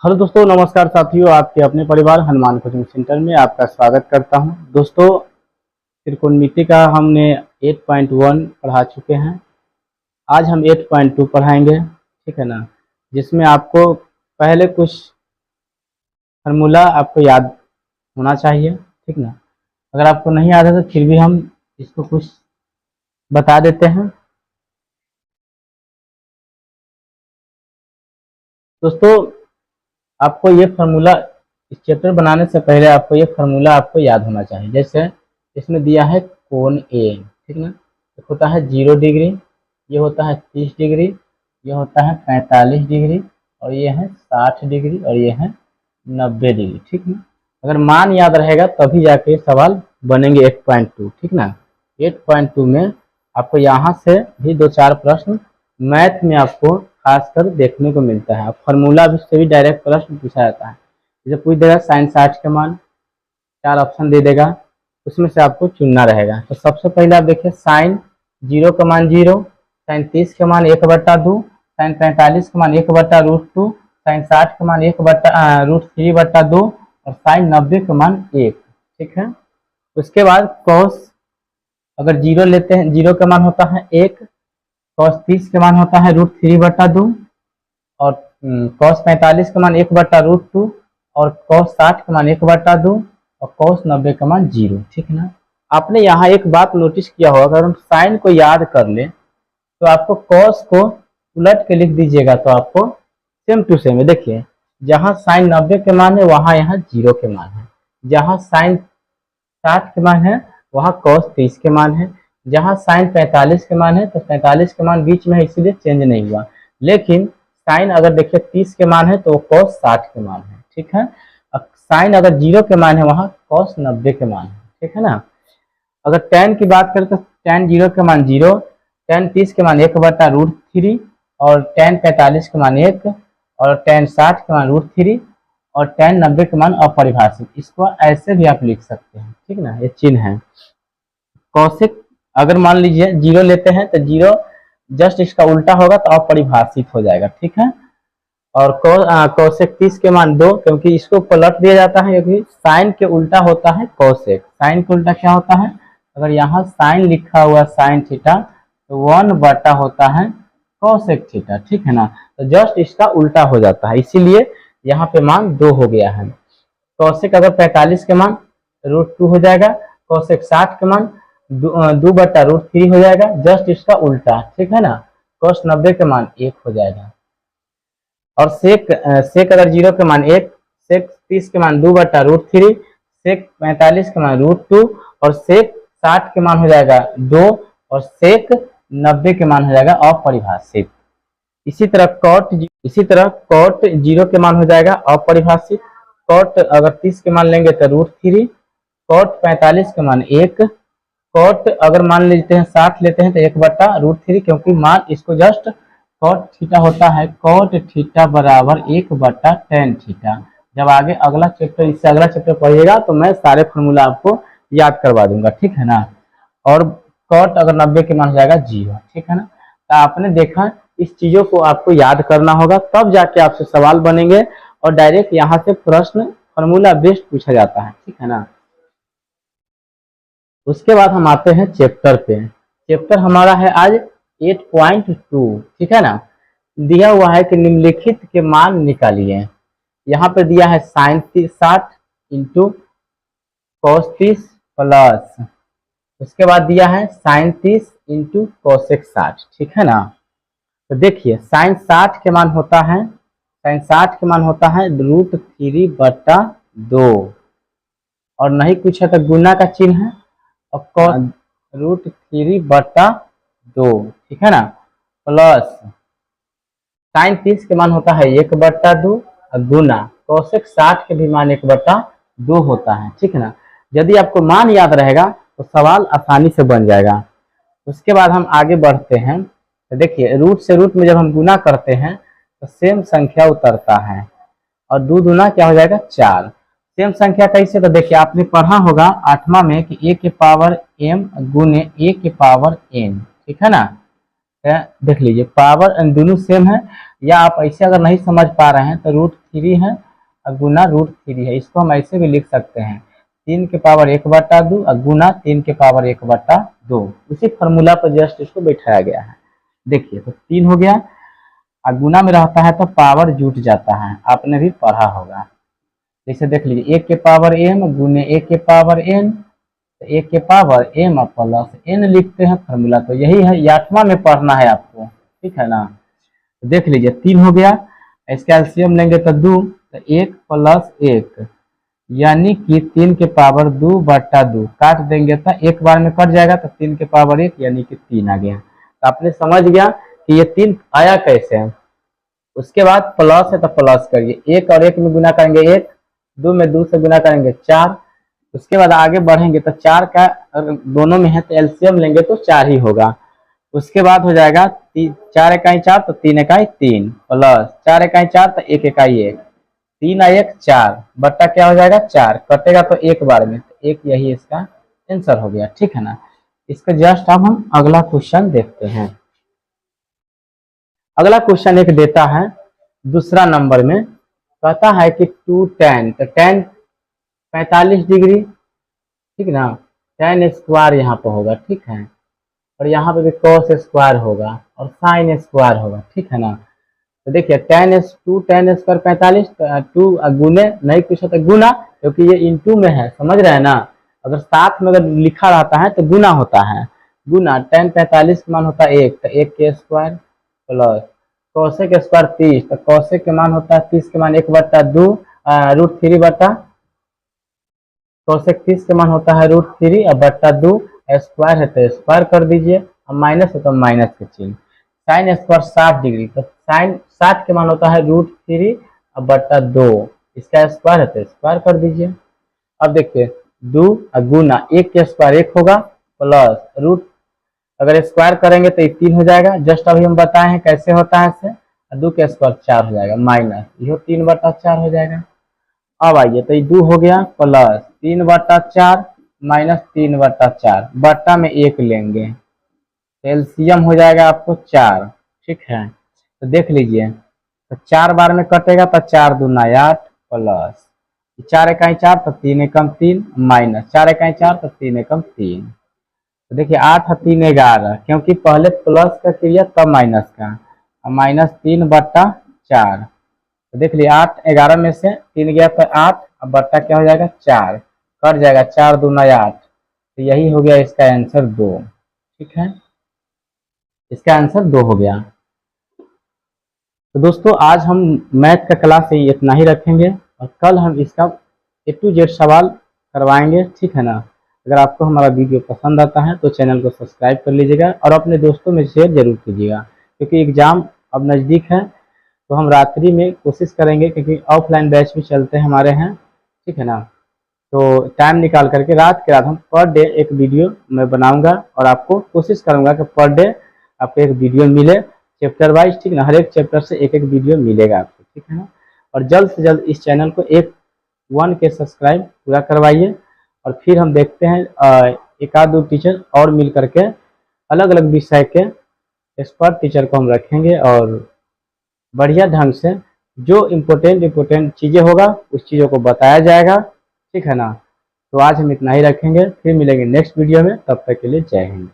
Hello दोस्तों, नमस्कार साथियों। आपके अपने परिवार हनुमान कोचिंग सेंटर में आपका स्वागत करता हूं। दोस्तों, त्रिकोणमिति का हमने 8.1 पढ़ा चुके हैं। आज हम 8.2 पढ़ाएंगे, ठीक है ना, जिसमें आपको पहले कुछ फार्मूला आपको याद होना चाहिए, ठीक ना। अगर आपको नहीं याद है तो फिर भी हम इसको कुछ बता देते हैं। दोस्तों, आपको ये फार्मूला इस चैप्टर बनाने से पहले आपको ये फार्मूला आपको याद होना चाहिए। जैसे इसमें दिया है कोण ए, ठीक ना, एक होता है 0 डिग्री, ये होता है 30 डिग्री, ये होता है 45 डिग्री, और ये है 60 डिग्री, और ये है 90 डिग्री, ठीक ना। अगर मान याद रहेगा तभी जाके सवाल बनेंगे 8.2, ठीक ना। 8.2 में आपको यहाँ से भी 2-4 प्रश्न मैथ में आपको खासकर देखने को मिलता है। फार्मूला से भी डायरेक्ट प्रश्न पूछा जाता है। जैसे पूछ देगा साइन 60 के मान, 4 ऑप्शन दे देगा, उसमें से आपको चुनना रहेगा। तो सबसे पहले आप देखिए साइन 0 का मान 0, साइन 30 के मान 1/2, साइन 45 के मान 1/√2, साइन 60 के मान 1/√3/2, और साइन 90 के मान 1, ठीक है। उसके बाद कॉस अगर 0 लेते हैं, 0 का मान होता है 1, कॉस 30 के मान होता है √3/2, और कॉस 45 का मान 1/√2, और कॉस 60 का मान 1/2, और कॉस 90 का मान 0, ठीक है ना। आपने यहाँ एक बात नोटिस किया होगा, अगर हम साइन को याद कर ले तो आपको कॉस को उलट के लिख दीजिएगा तो आपको सेम टू सेम है। देखिए, जहाँ साइन 90 के मान है वहाँ यहाँ 0 के मान है, जहाँ साइन 60 के मान है वहाँ कॉस 30 के मान है, जहाँ साइन 45 के मान है तो 45 के मान बीच में है, इसीलिए चेंज नहीं हुआ। लेकिन साइन अगर देखिए 30 के मान है तो कॉस 60 के मान है, ठीक है। साइन अगर 0 के मान है वहाँ कॉस 90 के मान है, ठीक है ना। अगर tan की बात करें तो tan 0 के मान 0, tan 30 के मान 1/√3, और tan 45 के मान 1, और tan 60 के मान √3, और tan 90 के मान अपरिभाषित। इसको ऐसे भी आप लिख सकते हैं, ठीक ना, ये चिन्ह है। कौशिक अगर मान लीजिए 0 लेते हैं तो 0 जस्ट इसका उल्टा होगा तो अपरिभाषित हो जाएगा, ठीक है। और कौशिक 30 के मान 2, क्योंकि इसको पलट दिया जाता है, क्योंकि साइन के उल्टा होता है कौशिक। साइन के उल्टा क्या होता है, अगर यहाँ साइन लिखा हुआ साइन थीटा तो 1 होता है कौशिक थीटा, ठीक है ना। तो जस्ट इसका उल्टा हो जाता है, इसीलिए यहाँ पे मान 2 हो गया है। कौशिक अगर 45 के मान √2 हो जाएगा, कौशिक 60 के मान 2/√3 हो जाएगा, जस्ट इसका उल्टा, ठीक है ना। कॉस 90 के मान 1 हो जाएगा। और सेक अगर 0 के मान 1, सेक 30 के मान 2/√3, सेक 45 के मान √2, और सेक 60 के मान हो जाएगा 2, और सेक 90 के मान हो जाएगा अपरिभाषित। इसी तरह कॉट 0 के मान हो जाएगा अपरिभाषित। कॉट अगर 30 के मान लेंगे तो √3, कॉट 45 के मान 1, कॉट अगर मान लेते हैं 60 लेते हैं तो 1/√3, क्योंकि मान इसको जस्ट कॉट थीटा होता है, कॉट थीटा बराबर 1/tan थीटा। जब आगे अगला चैप्टर, इससे अगला चैप्टर पढ़िएगा तो मैं सारे फॉर्मूला आपको याद करवा दूंगा, ठीक है ना। और कॉट अगर 90 के मान हो जाएगा 0, ठीक है ना। तो आपने देखा, इस चीजों को आपको याद करना होगा, तब जाके आपसे सवाल बनेंगे, और डायरेक्ट यहाँ से प्रश्न फॉर्मूला बेस्ड पूछा जाता है, ठीक है ना। उसके बाद हम आते हैं चैप्टर पे। चैप्टर हमारा है आज 8.2, ठीक है ना। दिया हुआ है कि निम्नलिखित के मान निकालिए। यहाँ पर दिया है साइन 60 इंटू कॉस 30 प्लस, उसके बाद दिया है साइन 30 इंटू कॉसेक 60, ठीक है ना। तो देखिए, साइन 60 के मान होता है, साइन 60 के मान होता है √3/2, और नहीं कुछ है तो गुना का चिन्ह है, और कॉस √3/2, ठीक है ना, प्लस साइन 30 के मान होता है 1/2, और गुना कॉसेक 60 के भी मान 1/2 होता है, ठीक है ना। यदि आपको मान याद रहेगा तो सवाल आसानी से बन जाएगा। उसके बाद हम आगे बढ़ते हैं। तो देखिए, रूट से रूट में जब हम गुना करते हैं तो सेम संख्या उतरता है, और 2 दूना क्या हो जाएगा 4। सेम संख्या कैसे, तो देखिए आपने पढ़ा होगा 8वां में कि a के पावर m गुने a के पावर n, ठीक है ना। देख लीजिए पावर दोनों सेम है, या आप ऐसे अगर नहीं समझ पा रहे हैं तो √3 है और गुना √3 है, इसको हम ऐसे भी लिख सकते हैं 3 के पावर 1/2 और गुना 3 के पावर 1/2। उसी फार्मूला पर जस्ट इसको बैठाया गया है। देखिए तो 3 हो गया और गुना में रहता है तो पावर जुट जाता है, आपने भी पढ़ा होगा। जैसे देख लीजिए 1 के पावर m गुने 1 के पावर n, तो 1 के पावर m प्लस n लिखते हैं फार्मूला, तो यही है, 8वां में पढ़ना है आपको, ठीक है ना। तो देख लीजिए 3 हो गया, इसका एलसीएम लेंगे तो 2, तो 1 प्लस 1 यानी कि 3 के पावर 2/2, काट देंगे तो एक बार में कट जाएगा, तो 3 के पावर 1 यानी कि 3 आ गया। तो आपने समझ गया कि ये 3 आया कैसे है। उसके बाद प्लस है तो प्लस करिए, 1 और 1 में गुना करेंगे 1, 2 में 2 से गुना करेंगे 4। उसके बाद आगे बढ़ेंगे तो 4 का दोनों में है तो एलसीएम लेंगे तो 4 ही होगा। उसके बाद हो जाएगा 4 इकाई 4 तो 3 इकाई 3 प्लस 4 इकाई 4 तो 1 इकाई 1, 3 और 1 4 बट्टा क्या हो जाएगा 4, कटेगा तो एक बार में, तो 1 यही इसका आंसर हो गया, ठीक है ना। इसका जस्ट अब हम अगला क्वेश्चन देखते हैं। अगला क्वेश्चन एक देता है दूसरा नंबर में, कहता है कि 2 tan, तो tan 45 डिग्री, ठीक ना, tan स्क्वायर यहाँ पर होगा, ठीक है, और यहाँ पे भी cos स्क्वायर होगा और sin स्क्वायर होगा, ठीक है ना। तो देखिए 2 tan स्क्वायर 45, 2 गुने नहीं कुछ होता गुना, क्योंकि ये इंटू में है, समझ रहे हैं ना। अगर साथ में अगर लिखा रहता है तो गुना होता है, गुना tan 45 का मान होता है 1, तो 1 के स्क्वायर प्लस कोसेक स्क्वायर 30, तो कोसेक के मान होता है 30 के मान 1/2 √3 कोसेक 30 के मान होता है √3 और बट्टा 2, स्क्वायर है तो स्क्वायर कर दीजिए और माइनस है तो माइनस के चिन्ह। साइन स्क्वायर 60 डिग्री, तो साइन 60 के मान होता है √3 और बट्टा 2, इसका स्क्वायर है तो स्क्वायर कर दीजिए। अब देखिए 2 गुना 1 के स्क्वायर 1 होगा प्लस रूट, अगर स्क्वायर करेंगे तो 3 हो जाएगा, जस्ट अभी हम बताए हैं कैसे होता है इससे, 2 के स्क्वायर 4 हो जाएगा माइनस ये 3/4 हो जाएगा। अब आइए तो ये 2 हो गया प्लस 3/4 माइनस 3/4, बट्टा में 1 लेंगे, एलसीएम हो जाएगा आपको 4, ठीक है। तो देख लीजिए तो 4 बार में कटेगा तो 4 दूना 8 प्लस 4 इकाई 4 तो 3 एकम 3 माइनस 4 इकाई 4 तो 3 एकम 3। तो देखिए 8 और 3 11, क्योंकि पहले प्लस का किया तब माइनस का, माइनस 3/4। तो देख लीजिए 8 11 में से 3 गया तो 8, अब बट्टा क्या हो जाएगा 4, कट जाएगा 4 दूना 8, तो यही हो गया इसका आंसर 2, ठीक है, इसका आंसर 2 हो गया। तो दोस्तों आज हम मैथ का क्लास इतना ही रखेंगे और कल हम इसका A to Z सवाल करवाएंगे, ठीक है ना। अगर आपको हमारा वीडियो पसंद आता है तो चैनल को सब्सक्राइब कर लीजिएगा और अपने दोस्तों में शेयर जरूर कीजिएगा, क्योंकि एग्ज़ाम अब नज़दीक है, तो हम रात्रि में कोशिश करेंगे, क्योंकि ऑफलाइन बैच भी चलते हैं हमारे हैं, ठीक है ना। तो टाइम निकाल करके रात के रात हम पर डे एक वीडियो मैं बनाऊंगा और आपको कोशिश करूंगा कि पर डे आपको एक वीडियो मिले चैप्टर वाइज, ठीक ना, हर एक चैप्टर से एक एक वीडियो मिलेगा आपको, ठीक है ना। और जल्द से जल्द इस चैनल को 1K सब्सक्राइब पूरा करवाइए और फिर हम देखते हैं एक आध 2 टीचर और मिल करके अलग अलग विषय के एक्सपर्ट टीचर को हम रखेंगे और बढ़िया ढंग से जो इम्पोर्टेंट चीज़ें होगा उस चीज़ों को बताया जाएगा, ठीक है ना। तो आज हम इतना ही रखेंगे, फिर मिलेंगे नेक्स्ट वीडियो में, तब तक के लिए जय हिंद।